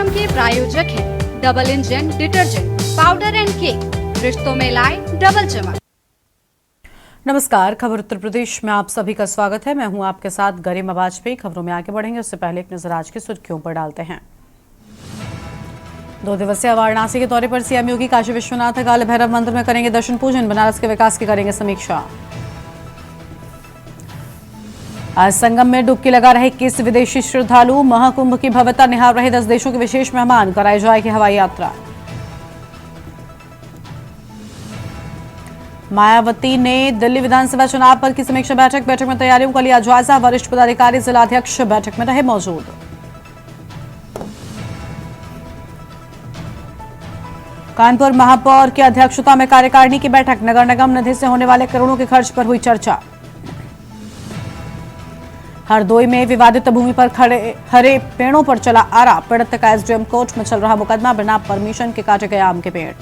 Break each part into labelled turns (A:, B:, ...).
A: कार्यक्रम के प्रायोजक हैं double engine detergent powder and cake, रिश्तों में लाए डबल चमक।
B: नमस्कार, खबर उत्तर प्रदेश में आप सभी का स्वागत है। मैं हूं आपके साथ गरिमा वाजपेयी। खबरों में आगे बढ़ेंगे उससे पहले एक नजर आज की सुर्खियों पर डालते हैं। 2 दिवसीय वाराणसी के दौरे पर सीएम योगी काशी विश्वनाथ काल भैरव मंदिर में करेंगे दर्शन पूजन, बनारस के विकास की करेंगे समीक्षा। आज संगम में डुबकी लगा रहे 21 विदेशी श्रद्धालु, महाकुंभ की भव्यता निहार रहे 10 देशों के विशेष मेहमान, कराई जाएगी हवाई यात्रा। मायावती ने दिल्ली विधानसभा चुनाव पर की समीक्षा बैठक में तैयारियों का लिया जायजा, वरिष्ठ पदाधिकारी जिलाध्यक्ष बैठक में रहे मौजूद। कानपुर महापौर की अध्यक्षता में कार्यकारिणी की बैठक, नगर निगम निधि से होने वाले करोड़ों के खर्च पर हुई चर्चा। हरदोई में विवादित भूमि पर खड़े हरे पेड़ों पर चला आरा, पीड़ित का एसडीएम कोर्ट में चल रहा मुकदमा, बिना परमिशन के काटे गए आम के पेड़।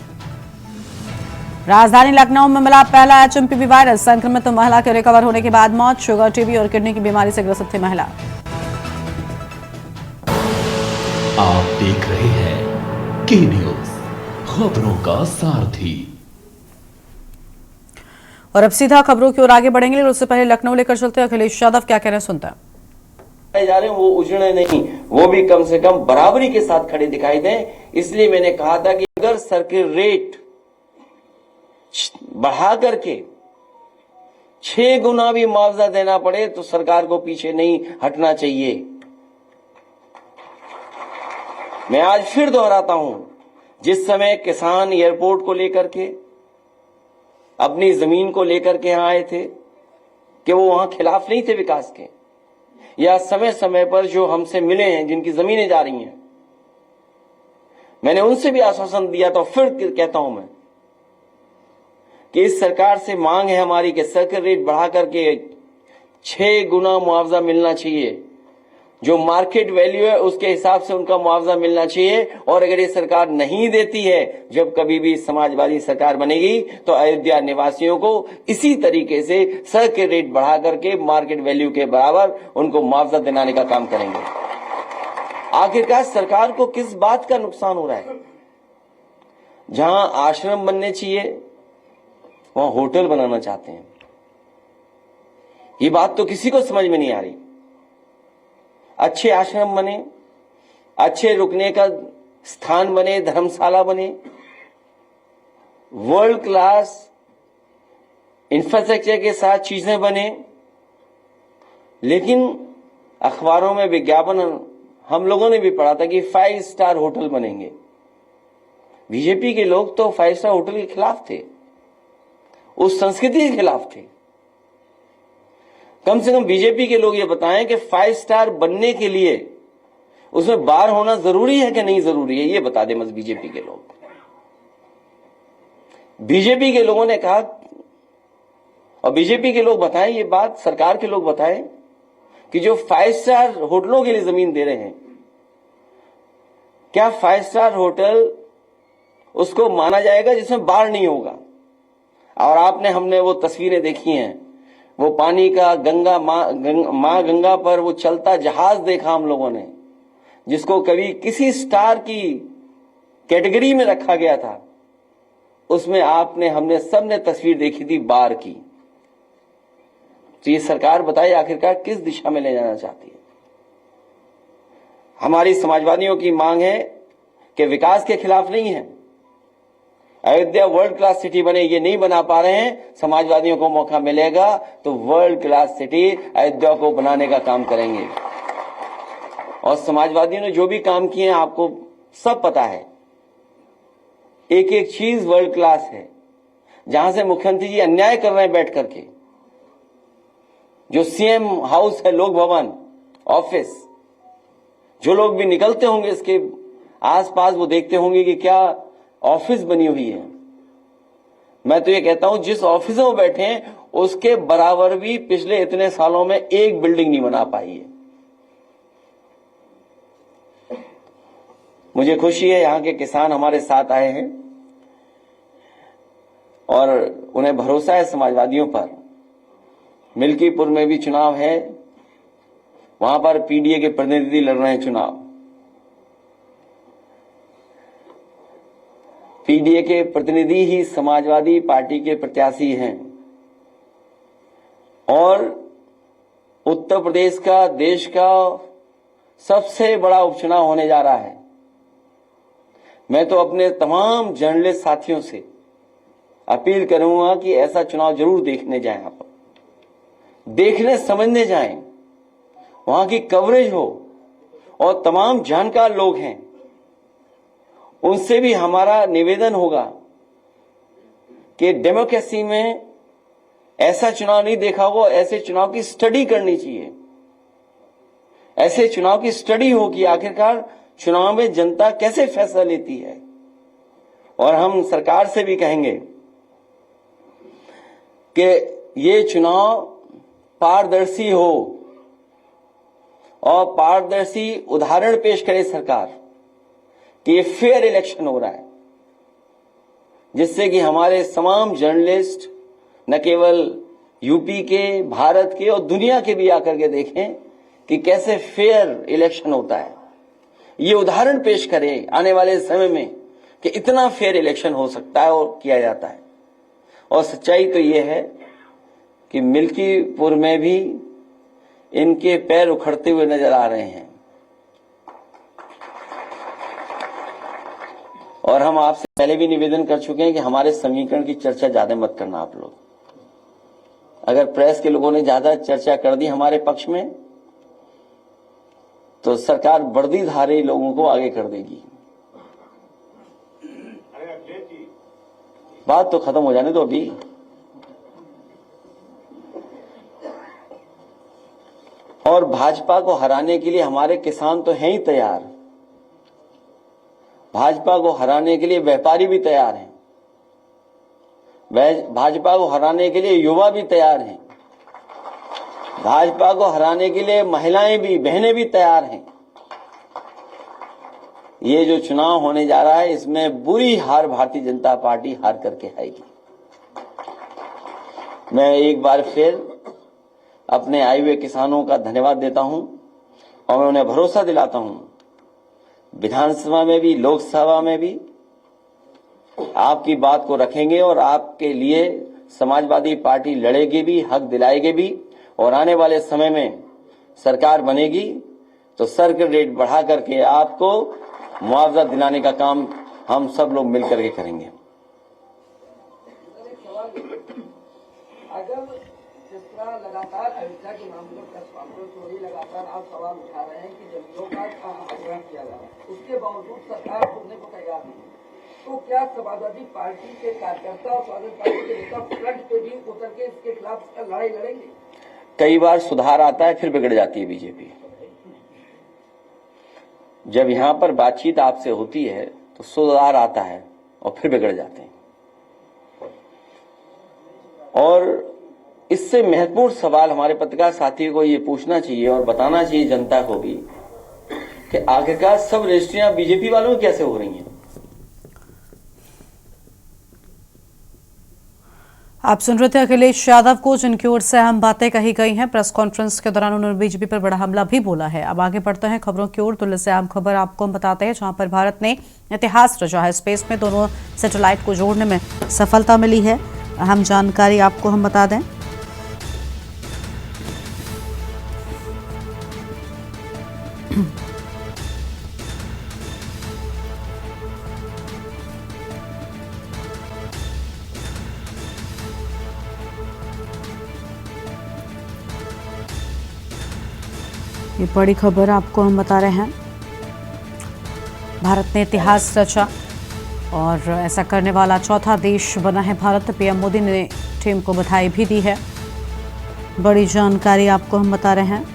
B: राजधानी लखनऊ में मिला पहला एचएमपीवी वायरस, संक्रमित महिला के रिकवर होने के बाद मौत, शुगर, टीबी और किडनी की बीमारी से ग्रसित थी महिला।
C: आप देख रहे हैं के न्यूज, खबरों का सारथी।
B: और अब सीधा खबरों की ओर आगे बढ़ेंगे, लेकिन उससे पहले लखनऊ लेकर चलते हैं। अखिलेश यादव क्या कह रहे हैं, सुनते हैं।
D: जा रहे हैं वो उजड़े नहीं, वो भी कम से कम बराबरी के साथ खड़े दिखाई दें। इसलिए मैंने कहा था कि अगर सर्किल रेट बढ़ा करके 6 गुना भी मुआवजा देना पड़े तो सरकार को पीछे नहीं हटना चाहिए। मैं आज फिर दोहराता हूं, जिस समय किसान एयरपोर्ट को लेकर के, अपनी जमीन को लेकर के यहां आए थे, कि वो वहां खिलाफ नहीं थे विकास के, या समय समय पर जो हमसे मिले हैं जिनकी जमीनें जा रही हैं, मैंने उनसे भी आश्वासन दिया। तो फिर कहता हूं मैं कि इस सरकार से मांग है हमारी कि सर्किल रेट बढ़ा करके 6 गुना मुआवजा मिलना चाहिए। जो मार्केट वैल्यू है उसके हिसाब से उनका मुआवजा मिलना चाहिए। और अगर ये सरकार नहीं देती है, जब कभी भी समाजवादी सरकार बनेगी तो अयोध्या निवासियों को इसी तरीके से सर्किल रेट बढ़ा करके मार्केट वैल्यू के बराबर उनको मुआवजा दिलाने का काम करेंगे। आखिरकार सरकार को किस बात का नुकसान हो रहा है? जहां आश्रम बनने चाहिए वहां होटल बनाना चाहते हैं। ये बात तो किसी को समझ में नहीं आ रही। अच्छे आश्रम बने, अच्छे रुकने का स्थान बने, धर्मशाला बने, वर्ल्ड क्लास इंफ्रास्ट्रक्चर के साथ चीजें बने, लेकिन अखबारों में विज्ञापन हम लोगों ने भी पढ़ा था कि 5 स्टार होटल बनेंगे। बीजेपी के लोग तो 5 स्टार होटल के खिलाफ थे, उस संस्कृति के खिलाफ थे। कम से कम बीजेपी के लोग ये बताएं कि 5 स्टार बनने के लिए उसमें बार होना जरूरी है कि नहीं जरूरी है, ये बता दें बस बीजेपी के लोग। बीजेपी के लोगों ने कहा, और बीजेपी के लोग बताएं ये बात, सरकार के लोग बताएं कि जो 5 स्टार होटलों के लिए जमीन दे रहे हैं, क्या 5 स्टार होटल उसको माना जाएगा जिसमें बार नहीं होगा? और हमने वो तस्वीरें देखी हैं, वो पानी का मां गंगा पर वो चलता जहाज देखा हम लोगों ने, जिसको कभी किसी स्टार की कैटेगरी में रखा गया था। उसमें हमने सबने तस्वीर देखी थी बार की। तो ये सरकार बताइए आखिरकार किस दिशा में ले जाना चाहती है? हमारी समाजवादियों की मांग है कि विकास के खिलाफ नहीं है, अयोध्या वर्ल्ड क्लास सिटी बने, ये नहीं बना पा रहे हैं। समाजवादियों को मौका मिलेगा तो वर्ल्ड क्लास सिटी अयोध्या को बनाने का काम करेंगे। और समाजवादियों ने जो भी काम किए हैं आपको सब पता है, एक एक चीज वर्ल्ड क्लास है। जहां से मुख्यमंत्री जी अन्याय कर रहे हैं बैठ करके, जो सीएम हाउस है, लोक भवन, ऑफिस, जो लोग भी निकलते होंगे इसके आसपास वो देखते होंगे कि क्या ऑफिस बनी हुई है। मैं तो ये कहता हूं जिस ऑफिस में बैठे हैं उसके बराबर भी पिछले इतने सालों में एक बिल्डिंग नहीं बना पाई है। मुझे खुशी है यहां के किसान हमारे साथ आए हैं और उन्हें भरोसा है समाजवादियों पर। मिल्कीपुर में भी चुनाव है, वहां पर पीडीए के प्रतिनिधि लड़ रहे हैं चुनाव। पीडीए के प्रतिनिधि ही समाजवादी पार्टी के प्रत्याशी हैं और उत्तर प्रदेश का देश का सबसे बड़ा उपचुनाव होने जा रहा है। मैं तो अपने तमाम जर्नलिस्ट साथियों से अपील करूंगा कि ऐसा चुनाव जरूर देखने जाएं, आप देखने समझने जाएं, वहां की कवरेज हो और तमाम जानकार लोग हैं उनसे भी हमारा निवेदन होगा कि डेमोक्रेसी में ऐसा चुनाव नहीं देखा होगा, ऐसे चुनाव की स्टडी करनी चाहिए। ऐसे चुनाव की स्टडी हो कि आखिरकार चुनाव में जनता कैसे फैसला लेती है। और हम सरकार से भी कहेंगे कि ये चुनाव पारदर्शी हो और पारदर्शी उदाहरण पेश करे सरकार कि ये फेयर इलेक्शन हो रहा है, जिससे कि हमारे तमाम जर्नलिस्ट न केवल यूपी के, भारत के और दुनिया के भी आकर के देखें कि कैसे फेयर इलेक्शन होता है। ये उदाहरण पेश करें आने वाले समय में कि इतना फेयर इलेक्शन हो सकता है और किया जाता है। और सच्चाई तो ये है कि मिल्कीपुर में भी इनके पैर उखड़ते हुए नजर आ रहे हैं। और हम आपसे पहले भी निवेदन कर चुके हैं कि हमारे समीकरण की चर्चा ज्यादा मत करना आप लोग। अगर प्रेस के लोगों ने ज्यादा चर्चा कर दी हमारे पक्ष में तो सरकार वर्दीधारी लोगों को आगे कर देगी। बात तो खत्म हो जाने दो अभी। और भाजपा को हराने के लिए हमारे किसान तो हैं ही तैयार, भाजपा को हराने के लिए व्यापारी भी तैयार हैं, भाजपा को हराने के लिए युवा भी तैयार हैं, भाजपा को हराने के लिए महिलाएं भी, बहनें भी तैयार हैं। ये जो चुनाव होने जा रहा है इसमें बुरी हार भारतीय जनता पार्टी हार करके आएगी। मैं एक बार फिर अपने आए हुए किसानों का धन्यवाद देता हूं और मैं उन्हें भरोसा दिलाता हूं विधानसभा में भी, लोकसभा में भी आपकी बात को रखेंगे और आपके लिए समाजवादी पार्टी लड़ेगी भी, हक दिलाएगी भी। और आने वाले समय में सरकार बनेगी तो सर्किट रेट बढ़ा करके आपको मुआवजा दिलाने का काम हम सब लोग मिलकर के करेंगे।
E: अगर जिस तरह लगातार अयोध्या के मामलों का चोरी लगातार आप सवाल उठा रहे हैं कि जमीनों का आग्रह किया जा रहा है, उसके बावजूद सरकार सुनने को तैयार नहीं, तो क्या समाजवादी पार्टी के कार्यकर्ता और समाजवादी पार्टी के नेता फ्रंट पे भी उतर के इसके खिलाफ लड़ाई लड़ेंगे?
D: कई बार सुधार आता है फिर बिगड़ जाती है बीजेपी। जब यहां पर बातचीत आपसे होती है तो सुधार आता है और फिर बिगड़ जाते हैं। और इससे महत्वपूर्ण सवाल हमारे पत्रकार साथियों को ये पूछना चाहिए और बताना चाहिए जनता को भी कि आखिरकार सब रजिस्ट्रियां बीजेपी वालों की कैसे हो रही हैं।
B: आप सुन रहे थे अखिलेश यादव को, जिनकी ओर से अहम बातें कही गई हैं। प्रेस कॉन्फ्रेंस के दौरान उन्होंने बीजेपी पर बड़ा हमला भी बोला है। अब आगे बढ़ते हैं खबरों की ओर। तो इससे अहम खबर आपको हम बताते हैं, जहां पर भारत ने इतिहास रचा है। स्पेस में दोनों सैटेलाइट को जोड़ने में सफलता मिली है। अहम जानकारी आपको हम बता दें। ये बड़ी खबर आपको हम बता रहे हैं। भारत ने इतिहास रचा और ऐसा करने वाला चौथा देश बना है भारत। पीएम मोदी ने टीम को बधाई भी दी है। बड़ी जानकारी आपको हम बता रहे हैं।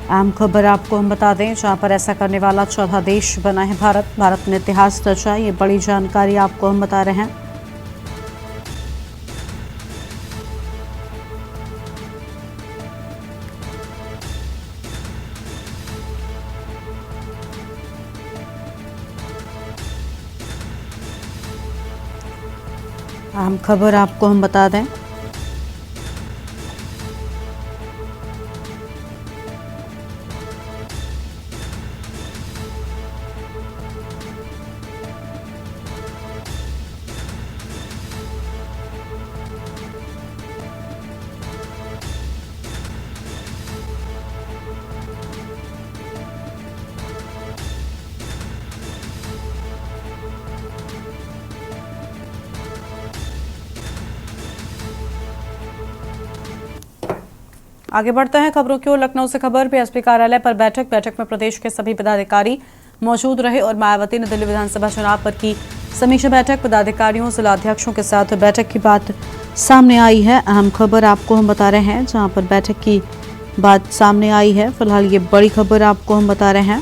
B: अहम खबर आपको हम बता दें, जहां पर ऐसा करने वाला चौथा देश बना है भारत। भारत ने इतिहास रचा, ये बड़ी जानकारी आपको हम बता रहे हैं। अहम खबर आपको हम बता दें, आगे बढ़ते हैं खबरों की ओर। लखनऊ से खबर, बीएसपी कार्यालय पर बैठक में प्रदेश के सभी पदाधिकारी मौजूद रहे और मायावती ने दिल्ली विधानसभा चुनाव पर की समीक्षा बैठक। पदाधिकारियों जिलाध्यक्षों के साथ बैठक की बात सामने आई है। अहम खबर आपको हम बता रहे हैं, जहां पर बैठक की बात सामने आई है। फिलहाल ये बड़ी खबर आपको हम बता रहे हैं।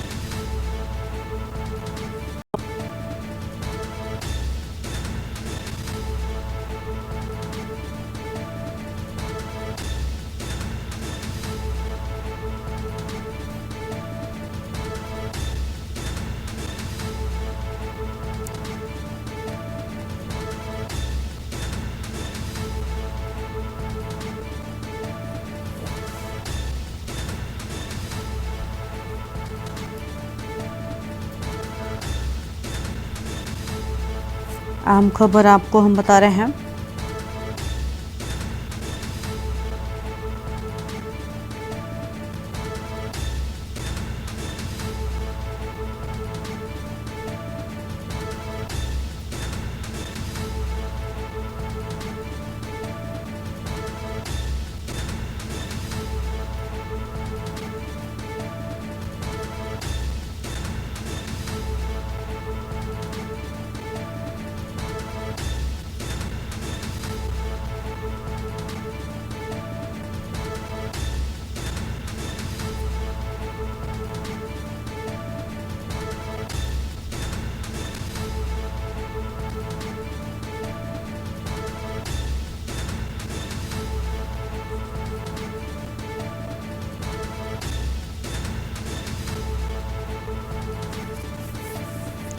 B: अहम खबर आपको हम बता रहे हैं।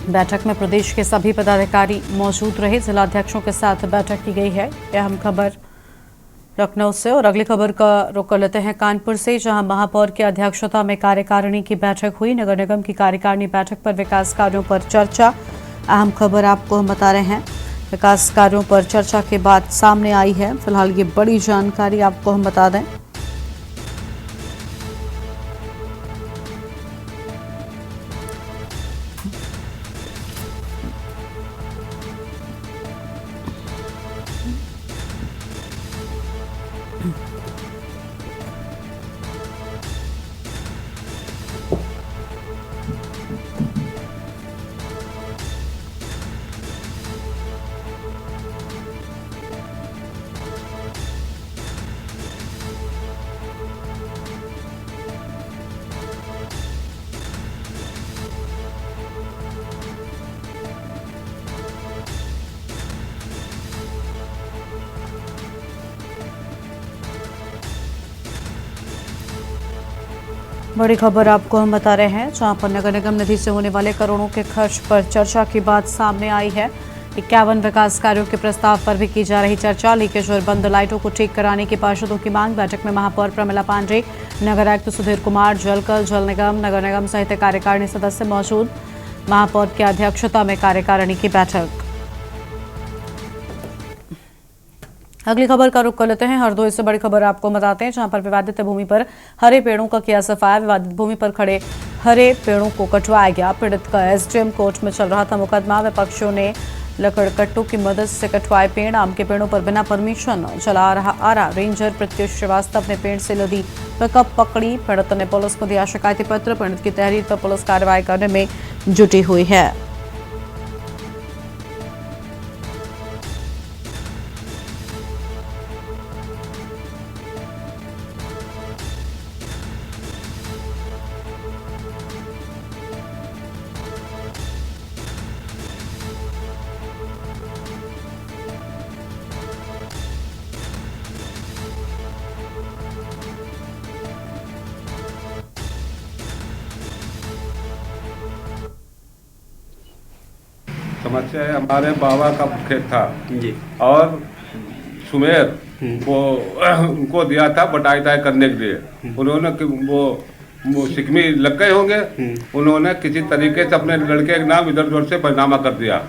B: बैठक में प्रदेश के सभी पदाधिकारी मौजूद रहे, जिलाध्यक्षों के साथ बैठक की गई है। यह अहम खबर लखनऊ से। और अगली खबर का रुख कर लेते हैं कानपुर से, जहां महापौर की अध्यक्षता में कार्यकारिणी की बैठक हुई। नगर निगम की कार्यकारिणी बैठक पर विकास कार्यों पर चर्चा। अहम खबर आपको हम बता रहे हैं, विकास कार्यों पर चर्चा के बाद सामने आई है। फिलहाल ये बड़ी जानकारी आपको हम बता दें। बड़ी खबर आपको हम बता रहे हैं, जहां पर नगर निगम निधि से होने वाले करोड़ों के खर्च पर चर्चा की बात सामने आई है। 51 विकास कार्यों के प्रस्ताव पर भी की जा रही चर्चा। लीकेज और बंद लाइटों को ठीक कराने की पार्षदों की मांग। बैठक में महापौर प्रमिला पांडे, नगर आयुक्त सुधीर कुमार, जलकल, जल निगम, नगर निगम सहित कार्यकारिणी सदस्य मौजूद। महापौर की अध्यक्षता में कार्यकारिणी की बैठक। अगली खबर का रुख कर लेते हैं हरदोई से। बड़ी खबर आपको बताते हैं, जहां पर विवादित भूमि पर हरे पेड़ों का किया सफाया। विवादित भूमि पर खड़े हरे पेड़ों को कटवाया गया। पीड़ित का एसडीएम कोर्ट में चल रहा था मुकदमा। विपक्षियों ने लकड़कट्टों की मदद से कटवाए पेड़। आम के पेड़ों पर बिना परमिशन चला आ रहा रेंजर प्रत्युष श्रीवास्तव ने पेड़ से लदी पिकअप पकड़ी। पीड़ित ने पुलिस को दिया शिकायती पत्र। पीड़ित की तहरीर पर पुलिस कार्रवाई करने में जुटी हुई है।
F: समस्या है, हमारे बाबा का खेत था
G: जी।
F: और सुमेर वो उनको दिया था बटाई ताई करने के लिए। उन्होंने वो सिकमी लग गए होंगे, उन्होंने किसी तरीके से अपने लड़के के नाम इधर उधर से पैनामा कर दिया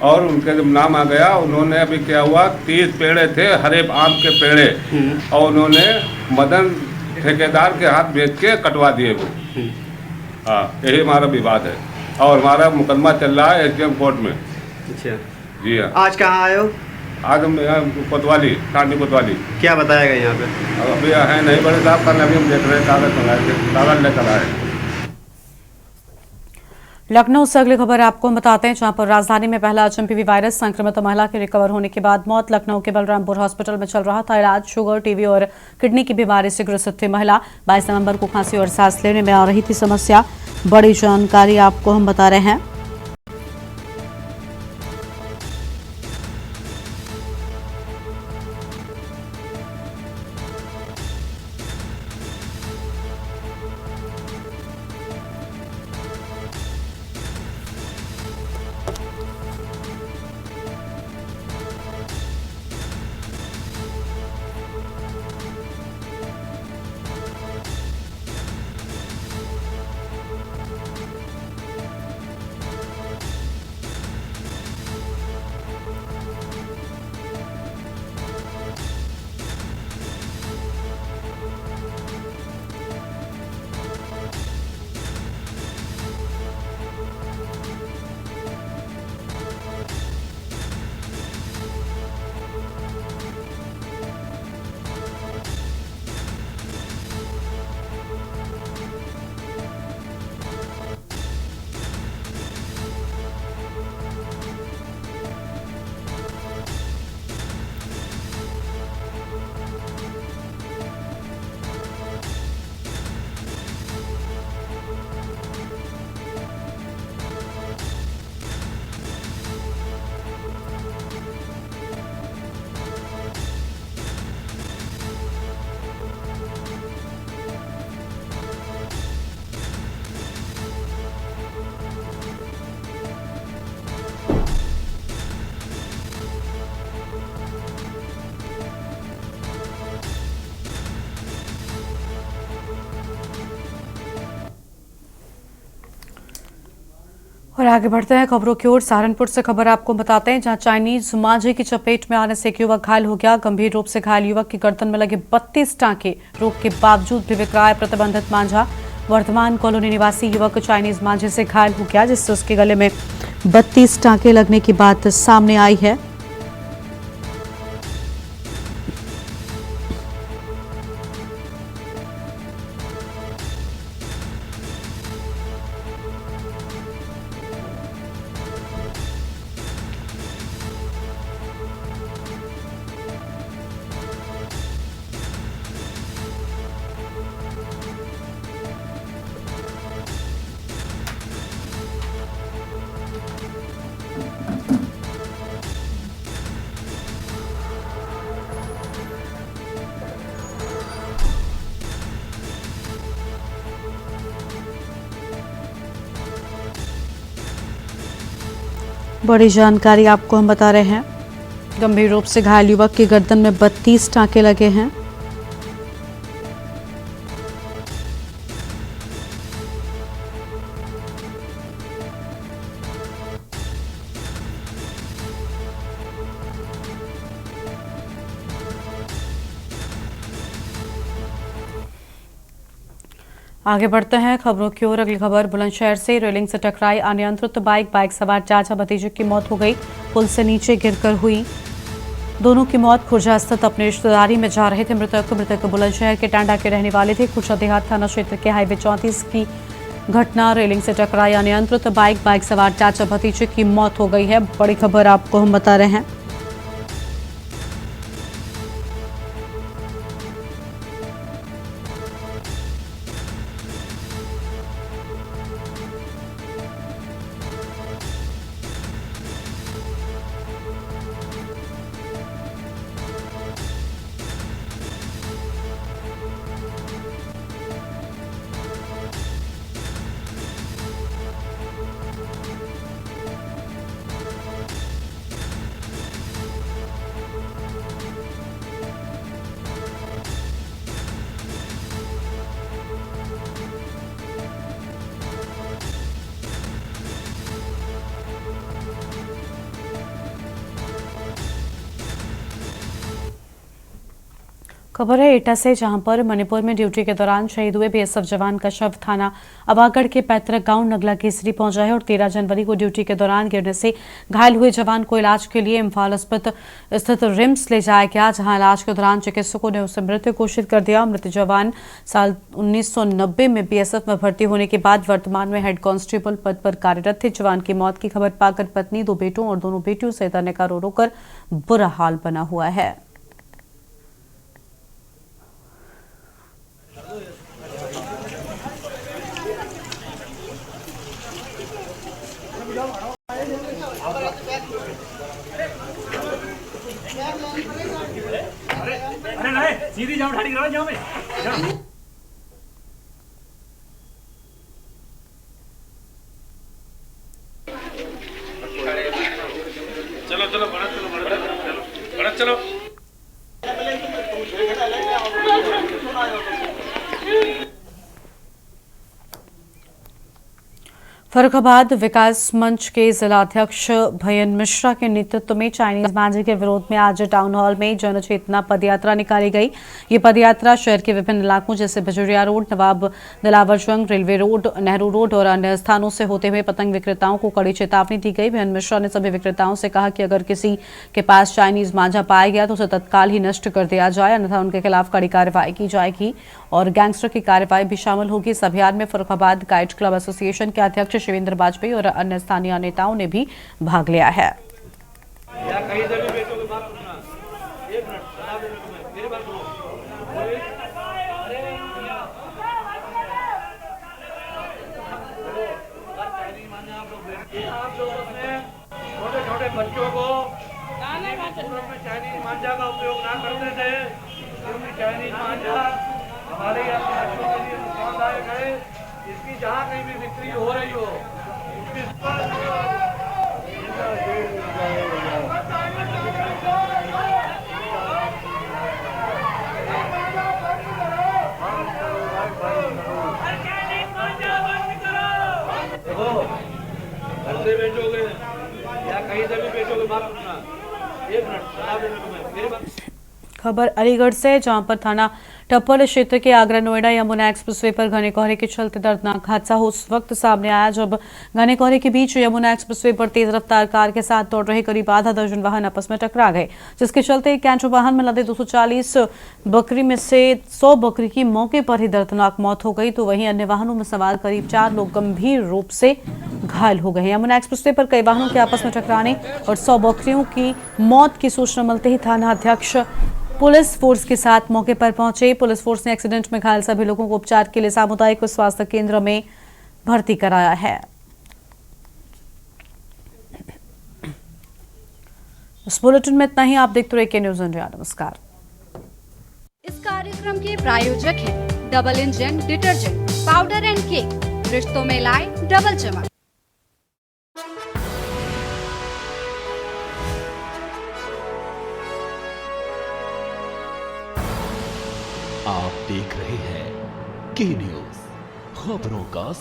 F: और उनके जब नाम आ गया, उन्होंने अभी क्या हुआ 30 पेड़े थे हरे आम के पेड़े और उन्होंने मदन ठेकेदार के हाथ बेच के कटवा दिए वो। हाँ, यही हमारा विवाद है और हमारा मुकदमा चल रहा है एसडीएम कोर्ट में।
G: अच्छा,
F: जी हाँ।
G: आज कहाँ आए हो?
F: आज हम यहाँ कोतवाली, ठाणी कोतवाली।
G: क्या बताया गया यहाँ पे?
F: अब अभी है नहीं बड़े साहब, कल अभी हम देख रहे हैं कागज मंगाए, कागज लेकर आए।
B: लखनऊ से अगली खबर आपको बताते हैं, जहां पर राजधानी में पहला एचएमपीवी वायरस संक्रमित महिला के रिकवर होने के बाद मौत। लखनऊ के बलरामपुर हॉस्पिटल में चल रहा था इलाज। शुगर, टीबी और किडनी की बीमारी से ग्रसित थी महिला। 22 नवंबर को खांसी और सांस लेने में आ रही थी समस्या। बड़ी जानकारी आपको हम बता रहे हैं। और आगे बढ़ते हैं खबरों की ओर। सहारनपुर से खबर आपको बताते हैं, जहां चाइनीज मांझे की चपेट में आने से एक युवक घायल हो गया। गंभीर रूप से घायल युवक की गर्दन में लगे 32 टांके। रोग के बावजूद भी विक्राय प्रतिबंधित मांझा। वर्धमान कॉलोनी निवासी युवक चाइनीज मांझे से घायल हो गया, जिससे उसके गले में 32 टांके लगने की बात सामने आई है। बड़ी जानकारी आपको हम बता रहे हैं। गंभीर रूप से घायल युवक की गर्दन में 32 टांके लगे हैं। आगे बढ़ते हैं खबरों की ओर। अगली खबर बुलंदशहर से। रेलिंग से टकराई अनियंत्रित बाइक सवार चाचा भतीजे की मौत हो गई। पुल से नीचे गिरकर हुई दोनों की मौत। खुर्जा स्थित अपने रिश्तेदारी में जा रहे थे मृतक बुलंदशहर के टांडा के रहने वाले थे। खुर्जा देहात थाना क्षेत्र के हाईवे 34 की घटना। रेलिंग से टकराई अनियंत्रित बाइक सवार चाचा भतीजे की मौत हो गई है। बड़ी खबर आपको हम बता रहे हैं। खबर है एटा से, जहां पर मणिपुर में ड्यूटी के दौरान शहीद हुए बीएसएफ जवान का शव थाना अबागढ़ के पैतृक गांव नगला केसरी पहुंचा है और 13 जनवरी को ड्यूटी के दौरान गिरने से घायल हुए जवान को इलाज के लिए इम्फाल स्थित रिम्स ले जाया गया, जहां इलाज के दौरान चिकित्सकों ने उसे मृत घोषित कर दिया। मृत जवान साल 1990 में बीएसएफ में भर्ती होने के बाद वर्तमान में हेड कांस्टेबल पद पर कार्यरत थे। जवान की मौत की खबर पाकर पत्नी, 2 बेटों और दोनों बेटियों सहित अन्य का रो रो कर बुरा हाल बना हुआ है।
H: अरे नहीं, सीधी जाओ, ठाड़ी करो, जाओ मैं चलो चलो बढ़त चलो।
B: फर्रुखाबाद विकास मंच के जिलाध्यक्ष भयन मिश्रा के नेतृत्व में चाइनीज मांझे के विरोध में आज टाउन हॉल में जन चेतना पदयात्रा निकाली गई। ये पदयात्रा शहर के विभिन्न इलाकों जैसे बजुरिया रोड, नवाब दिलावर जंग, रेलवे रोड, नेहरू रोड और अन्य स्थानों से होते हुए पतंग विक्रेताओं को कड़ी चेतावनी दी गई। भयन मिश्रा ने सभी विक्रेताओं से कहा कि अगर किसी के पास चाइनीज मांझा पाया गया तो उसे तत्काल ही नष्ट कर दिया जाए, अन्यथा उनके खिलाफ कड़ी कार्रवाई की जाएगी और गैंगस्टर की कार्रवाई भी शामिल होगी। इस अभियान में फर्रुखाबाद काइट क्लब एसोसिएशन के अध्यक्ष शिवेंद्र वाजपेयी और अन्य स्थानीय नेताओं ने भी भाग लिया है।
H: छोटे छोटे बच्चों को चाइनीज मांझा का उपयोग ना करते थे, क्योंकि चाइनीज मांझा हमारे बच्चों के लिए नुकसानदायक है। इसकी जहाँ कहीं भी बिक्री हो रही हो उसकी घर से बेचोगे या कहीं से भी बेचोगे, बात सुनना, 1 मिनट बता देना तुम्हें मेरी बात।
B: खबर अलीगढ़ से, जहां पर थाना टप्पल क्षेत्र के आगरा नोएडा यमुना एक्सप्रेसवे पर घने कोहरे के चलते दर्दनाक हादसा उस वक्त सामने आया जब घने कोहरे के बीच यमुना एक्सप्रेसवे पर तेज रफ्तार कार के साथ दौड़ रहे करीब आधा दर्जन वाहन आपस में टकरा गए, जिसके चलते एक कैंटर वाहन में लदे 240 बकरी में से 100 बकरी की मौके पर ही दर्दनाक मौत हो गई, तो वहीं अन्य वाहनों में सवार करीब 4 लोग गंभीर रूप से घायल हो गए। यमुना एक्सप्रेसवे पर कई वाहनों के आपस में टकराने और 100 बकरियों की मौत की सूचना मिलते ही थाना अध्यक्ष पुलिस फोर्स के साथ मौके पर पहुंचे। पुलिस फोर्स ने एक्सीडेंट में घायल सभी लोगों को उपचार के लिए सामुदायिक स्वास्थ्य केंद्र में भर्ती कराया है। इस बुलेटिन में इतना ही। आप देखते रहिए के न्यूज़ इंडिया। नमस्कार।
A: इस कार्यक्रम के प्रायोजक हैं double engine detergent powder and cake, रिश्तों में लाए डबल चमक।
C: आप देख रहे हैं के न्यूज़, खबरों का